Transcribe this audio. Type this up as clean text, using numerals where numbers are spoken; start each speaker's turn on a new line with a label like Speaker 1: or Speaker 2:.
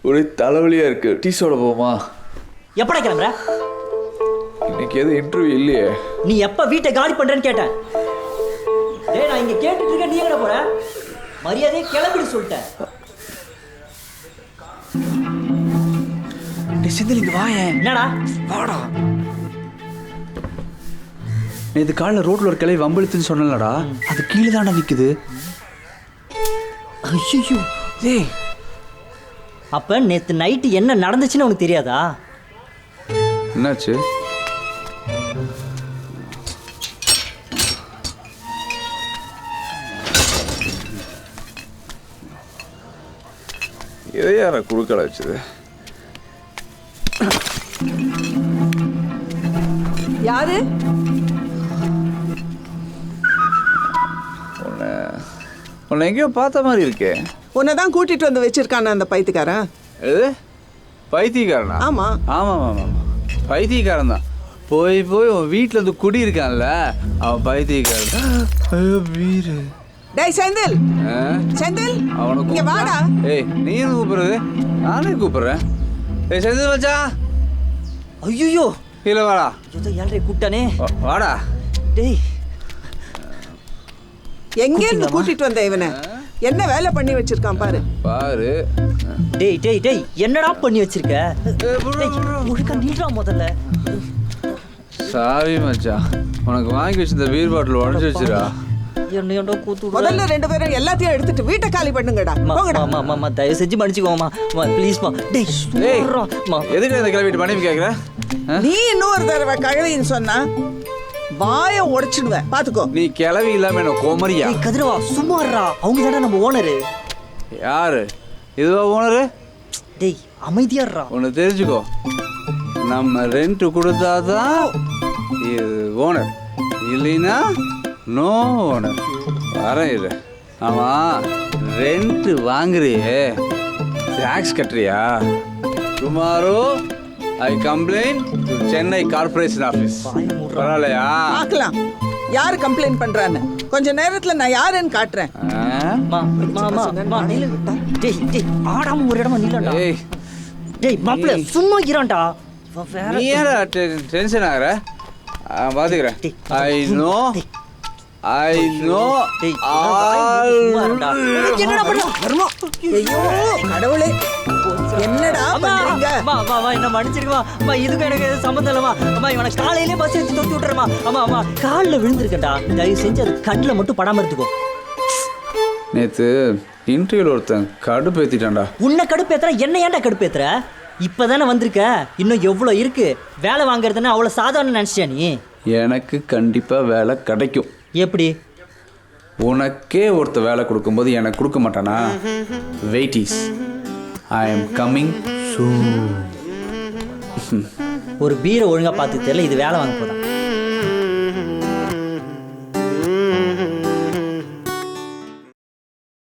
Speaker 1: ஒரே தலைவலியா இருக்கு. டீ சோட போமா?
Speaker 2: எப்படா கிளம்புற?
Speaker 1: இன்னைக்கு எதுவும் இன்டர்வியூ இல்லையே.
Speaker 2: நீ எப்ப வீட்டை காலி பண்றேன்னு கேட்டேன். டேய் நான் இங்க கேட்டுட்டு இருக்க, நீ எங்க போற? மரியாதையை கிளம்பிடு சொல்லிட்டேன்.
Speaker 1: டேய் செந்தில் இங்க வாயே.
Speaker 2: என்னடா?
Speaker 1: வாடா. நேத்து காலைல ரோட்ல ஒரு கிளை வம்பிழுத்துன்னு சொன்னலடா, அது கீழே தாண்டா நிக்குது.
Speaker 2: ஐயோ
Speaker 1: டேய்,
Speaker 2: அப்ப நேத்து நைட்டு என்ன நடந்துச்சுன்னு உனக்கு தெரியாதா?
Speaker 1: என்னாச்சு? எதை யார குறுக்கடை வச்சது?
Speaker 3: யாரு?
Speaker 1: உன்னை எங்கேயோ பார்த்த மாதிரி இருக்கே.
Speaker 3: உன்னைதான் கூட்டிட்டு வந்து வச்சிருக்கான அந்த பைத்தியக்காரன்.
Speaker 1: எது பைத்தியக்காரனா?
Speaker 3: ஆமா
Speaker 1: ஆமாம் ஆமாம், பைத்தியக்காரன் தான். போய் போய் உன் வீட்டில் வந்து குடி இருக்கான்ல, அவன் பைத்தியக்காரன். ஐயோ வீரு.
Speaker 3: டேய் செந்தில், செந்தில்
Speaker 1: அவனுக்கு
Speaker 3: இங்க வாடா.
Speaker 1: ஏய் நீ என்ன கூப்பிடுறது? நானே கூப்பிடுறேன். ஏய் செந்தில் மச்சா.
Speaker 2: ஐயோ
Speaker 1: கீழே வாடா.
Speaker 2: ஏதோ ஏழரை கூப்பிட்டானே.
Speaker 1: வாடா.
Speaker 2: டேய்
Speaker 3: எங்க இருந்து கூட்டிட்டு வந்த இவனை? என்ன வேலை பண்ணி வச்சிருக்கான் பாரு.
Speaker 1: பாரு.
Speaker 2: டேய் டேய் டேய் என்னடா பண்ணி வச்சிருக்க? முழுக்க நீடா முதல்ல.
Speaker 1: சாரி மச்சான், உனக்கு வாங்கி வச்சிருந்த பீர் பாட்டில் உடஞ்சி வச்சுடா.
Speaker 2: என்னையோட கூத்து.
Speaker 3: முதல்ல ரெண்டு பேரும் எல்லாத்தையும் எடுத்துட்டு வீட்டை காலி பண்ணுங்கடா.
Speaker 2: மாமா தயவு செஞ்சு மன்னிச்சுக்கோமா ப்ளீஸ் மா. டேய்
Speaker 1: எதுக்கு இந்த கிளம்பிட்டு மனைவி கேட்குற?
Speaker 3: நீ இன்னொரு தடவை கழுவின்னு சொன்னா வாயை உடைச்சிடுவேன் பாத்துக்கோ.
Speaker 1: நீ கிளவி இல்லாம என்ன கோமரியா?
Speaker 2: கதிரவா சும்மாறா, அவங்க தானே நம்ம ஓனரு.
Speaker 1: யாரு? இதுவா ஓனரு?
Speaker 2: டேய் அமைதியாடுறா.
Speaker 1: ஒன்று தெரிஞ்சுக்கோ, நம்ம ரெண்ட் கொடுத்தாதான் இது ஓனர், இல்லைன்னா நோ ஓனர். வரேன் இரு. ஆமாம், ரெண்ட் வாங்குறியே, டேக்ஸ் கட்டுறியா? Tomorrow I complaint to Chennai corporation office. பரவாயில்லையா?
Speaker 3: பார்க்கலாம் யாரு கம்ப்ளைண்ட் பண்றான்னு. கொஞ்ச நேரத்துல நான் யாருன்னு காட்டுறேன்.
Speaker 2: டேய் டேய் ஆடாம ஒரு இடமா நில்லடா.
Speaker 1: ஏய்
Speaker 2: டேய் மாப்ள சும்மா இரான்டா.
Speaker 1: நீ ஏன்டா டென்ஷன் ஆகுற? பாத்துக்கிறேன். ஐ நோ
Speaker 3: என்னடா பண்ண? ஐயோ கடவுளே, என்னடா பண்றீங்க?
Speaker 2: என்ன மன்னிச்சிருக்கமா. இதுக்கு எனக்கு சம்மந்தம் இல்லமா. அம்மா இவனை காலையிலே பஸ் வச்சு தொட்டி விட்டுறமா. ஆமா காலில் விழுந்திருக்கட்டா, தயவு செஞ்சு அது கண்ணில் மட்டும் படாம இருந்துக்கோ.
Speaker 1: நேத்து இன்டர்வியூல ஒருத்தன் கடுப்பேத்திட்டான்டா.
Speaker 2: உன்னை கடுப்பேத்துற? என்ன ஏன்டா கடுப்பேத்துற? இப்பதானே வந்திருக்க, இன்னும் எவ்வளோ இருக்கு. வேலை வாங்குறதுன்னு அவ்வளோ சாதாரண நினைச்சியா நீ?
Speaker 1: எனக்கு கண்டிப்பா வேலை கிடைக்கும்.
Speaker 2: எப்படி?
Speaker 1: உனக்கே ஒருத்த வேலை கொடுக்கும்போது எனக்கு கொடுக்க மாட்டானா? வெயிட்டிஸ், ஐ எம் கம்மிங் சூன்.
Speaker 2: ஒரு பீரை ஒழுங்கா பார்த்து தெரியல, இது வேலை வாங்க போதான்.